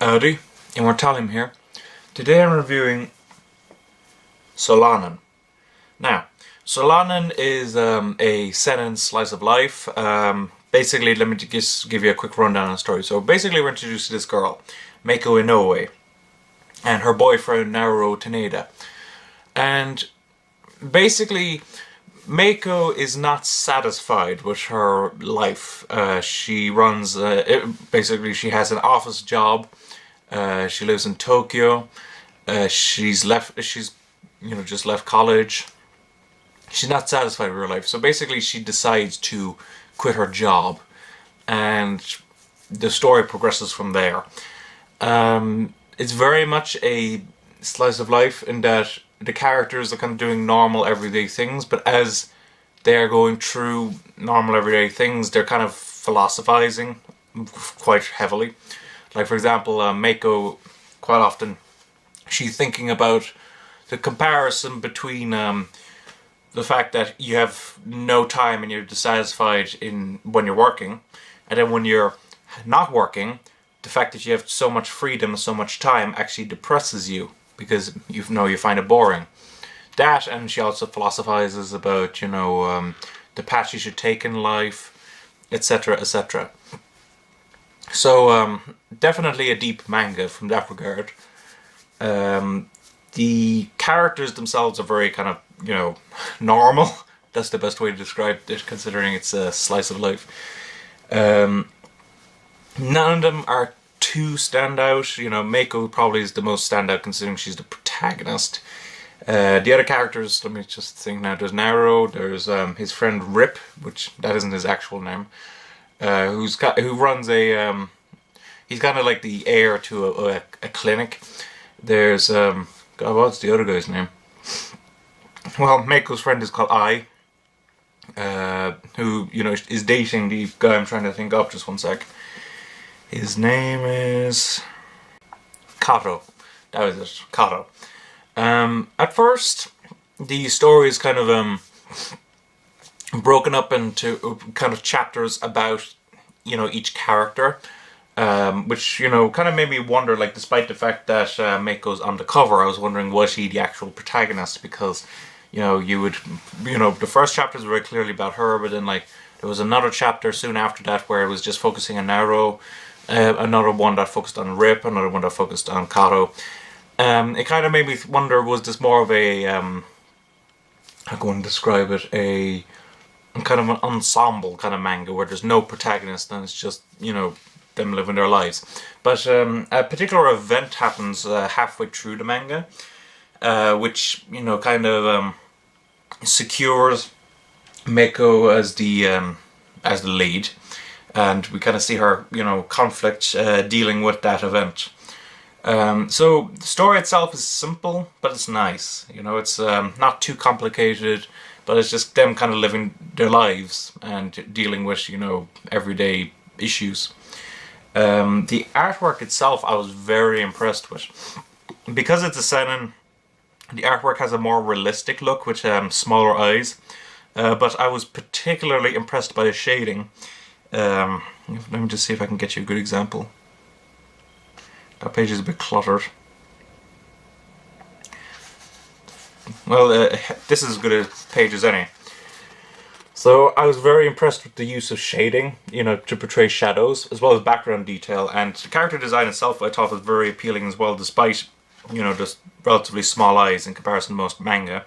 Howdy, Immortalium here. Today I'm reviewing Solanin. Now, Solanin is a seinen slice of life. Basically, let me just give you a quick rundown on the story. So basically we're introduced to this girl, Meiko Inoue, and her boyfriend Naruto Taneda. And basically, Meiko is not satisfied with her life. She runs, basically she has an office job. She lives in Tokyo. She's just left college. She's not satisfied with her life. So basically she decides to quit her job. And the story progresses from there. It's very much a slice of life in that the characters are kind of doing normal everyday things, but as they're going through normal everyday things, they're kind of philosophizing quite heavily. Like, for example, Meiko, quite often, she's thinking about the comparison between the fact that you have no time and you're dissatisfied when you're working, and then when you're not working, the fact that you have so much freedom and so much time actually depresses you because you find it boring. That, and she also philosophizes about the path you should take in life, etc., etc. So definitely a deep manga from that regard. The characters themselves are very kind of normal. That's the best way to describe it, considering it's a slice of life. None of them are too standout. Meiko probably is the most standout considering she's the protagonist. The other characters, let me just think now. There's Naruto. There's his friend Rip, which that isn't his actual name. Who runs a he's kind of like the heir to a clinic. There's God, what's the other guy's name? Well, Meiko's friend is called Ai, who is dating the guy I'm trying to think of. Just one sec. His name is Kato. That was it, Kato. At first, the story is kind of broken up into kind of chapters about each character, which kind of made me wonder. Like, despite the fact that Meiko's on the cover, I was wondering, was she the actual protagonist? Because the first chapter is very clearly about her, but then there was another chapter soon after that where it was just focusing on Naruto, another one that focused on Rip, another one that focused on Kato. It kind of made me wonder, was this more of a, how can one describe it, a kind of an ensemble kind of manga where there's no protagonist and it's just, them living their lives. But a particular event happens halfway through the manga, which, kind of secures Meiko as the lead. And we kind of see her, conflict dealing with that event. So the story itself is simple, but it's nice. It's not too complicated, but it's just them kind of living their lives and dealing with, everyday issues. The artwork itself I was very impressed with. Because it's a seinen, the artwork has a more realistic look with smaller eyes. But I was particularly impressed by the shading. Let me just see if I can get you a good example. That page is a bit cluttered. Well, this is as good a page as any. So I was very impressed with the use of shading, to portray shadows, as well as background detail. And the character design itself I thought was very appealing as well, despite, just relatively small eyes in comparison to most manga.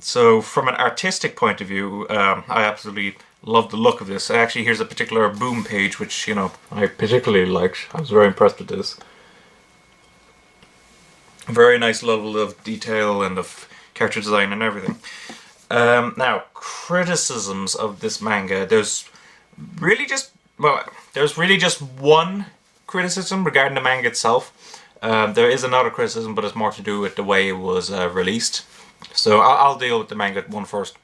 So from an artistic point of view, I absolutely love the look of this. Actually, here's a particular boom page, which, I particularly liked. I was very impressed with this. Very nice level of detail and of character design and everything. Now, criticisms of this manga. There's really just one criticism regarding the manga itself. There is another criticism, but it's more to do with the way it was released. So I'll deal with the manga one first.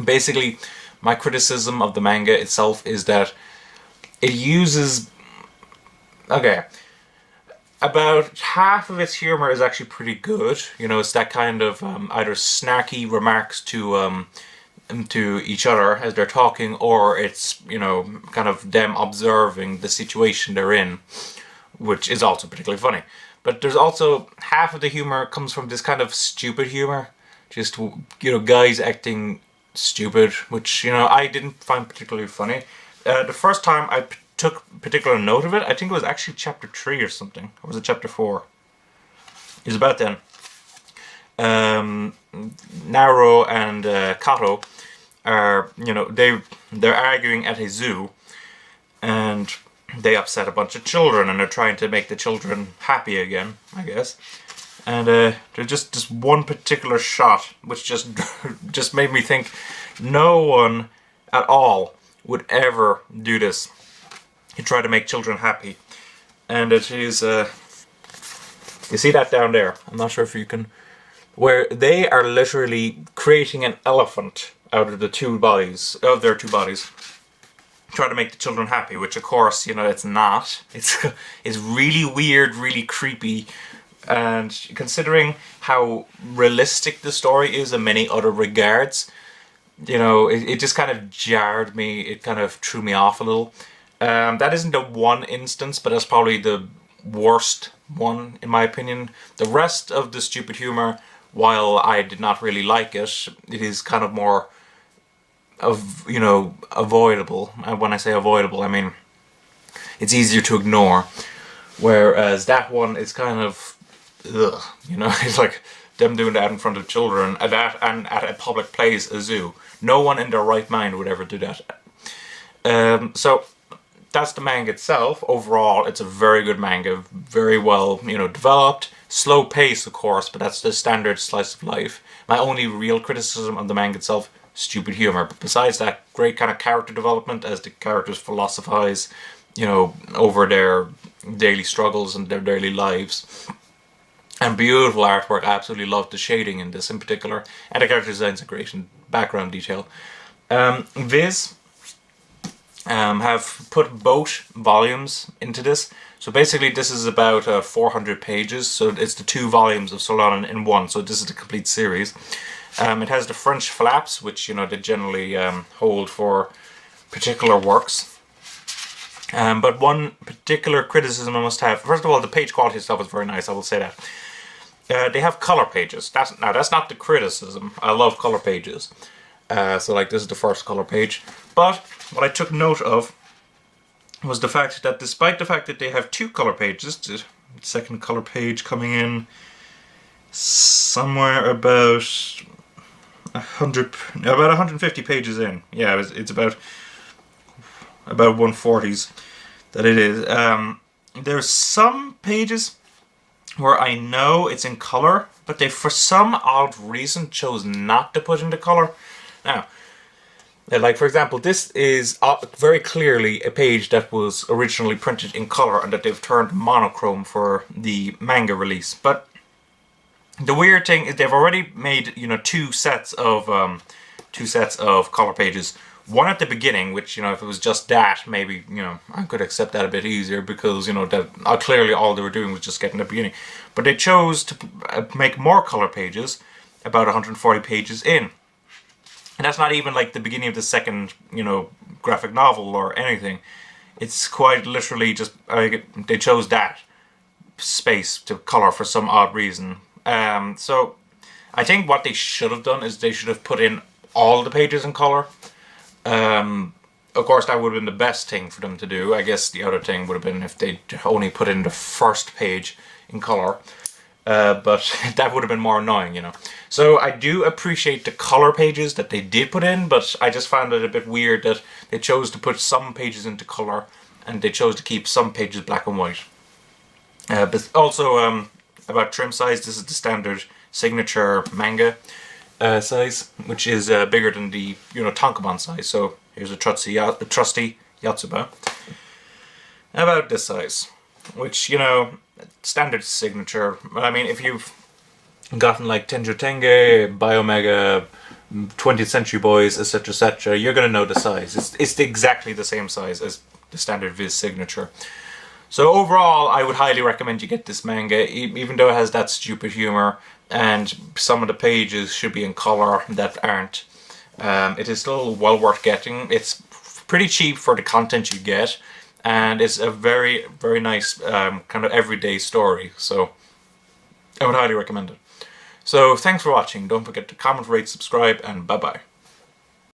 Basically, my criticism of the manga itself is that it uses... Okay. About half of its humor is actually pretty good. It's that kind of either snarky remarks to to each other as they're talking, or it's, you know, kind of them observing the situation they're in, which is also particularly funny. But there's also half of the humor comes from this kind of stupid humor, just, you know, guys acting stupid, which, you know, I didn't find particularly funny. The first time I took particular note of it, I think it was actually chapter 3 or something, or was it chapter 4? It was about then. Naro and Kato are, you know, they're arguing at a zoo, and they upset a bunch of children, and they're trying to make the children happy again, I guess. And there's just this one particular shot which just made me think no one at all would ever do this. You try to make children happy, and it is you see that down there? I'm not sure if you can, where they are literally creating an elephant out of their two bodies, try to make the children happy, which of course, you know, it's not. It's really weird, really creepy, and considering how realistic the story is in many other regards, you know, it just kind of jarred me. It kind of threw me off a little. That isn't the one instance, but that's probably the worst one in my opinion. The rest of the stupid humor, while I did not really like it, it is kind of more you know, avoidable. And when I say avoidable, I mean it's easier to ignore. Whereas that one is kind of, ugh, you know, it's like them doing that in front of children and at a public place, a zoo. No one in their right mind would ever do that. So that's the manga itself. Overall, it's a very good manga, very well, you know, developed. Slow pace, of course, but that's the standard slice of life. My only real criticism of the manga itself, stupid humor. But besides that, great kind of character development as the characters philosophize, you know, over their daily struggles and their daily lives. And beautiful artwork. I absolutely love the shading in this in particular. And the character designs are great and background detail. Viz have put both volumes into this. So basically this is about 400 pages. So it's the 2 volumes of Solanin in one. So this is the complete series. It has the French flaps, which, you know, they generally hold for particular works. But one particular criticism I must have, first of all, the page quality stuff is very nice, I will say that. They have color pages. That's not the criticism. I love color pages. So like this is the first color page. But what I took note of was the fact that despite the fact that they have 2 color pages, the second color page coming in somewhere about 150 pages in. Yeah, it's about 140s that it is. There's some pages where I know it's in color, but they for some odd reason chose not to put into color. Now, like for example, this is very clearly a page that was originally printed in color and that they've turned monochrome for the manga release. But the weird thing is they've already made, you know, two sets of color pages. One at the beginning, which, you know, if it was just that, maybe, you know, I could accept that a bit easier because, you know, that clearly all they were doing was just getting the beginning. But they chose to make more color pages, about 140 pages in. And that's not even like the beginning of the second, you know, graphic novel or anything. It's quite literally just, they chose that space to color for some odd reason. So I think what they should have done is they should have put in all the pages in color. Of course, that would have been the best thing for them to do. I guess the other thing would have been if they only put in the first page in color. But that would have been more annoying, you know. So I do appreciate the color pages that they did put in, but I just found it a bit weird that they chose to put some pages into color and they chose to keep some pages black and white. But also about trim size, this is the standard signature manga size, which is bigger than the, you know, tankobon size. So here's a trusty Yatsuba. About this size, which, you know, standard signature. I mean, if you've gotten like Tenjo Tenge, Biomega, 20th Century Boys, etc., you're gonna know the size. It's exactly the same size as the standard Viz signature. So overall, I would highly recommend you get this manga, even though it has that stupid humor and some of the pages should be in color that aren't. It is still well worth getting. It's pretty cheap for the content you get, and it's a very, very nice kind of everyday story, so I would highly recommend it. So thanks for watching. Don't forget to comment, rate, subscribe, and bye bye.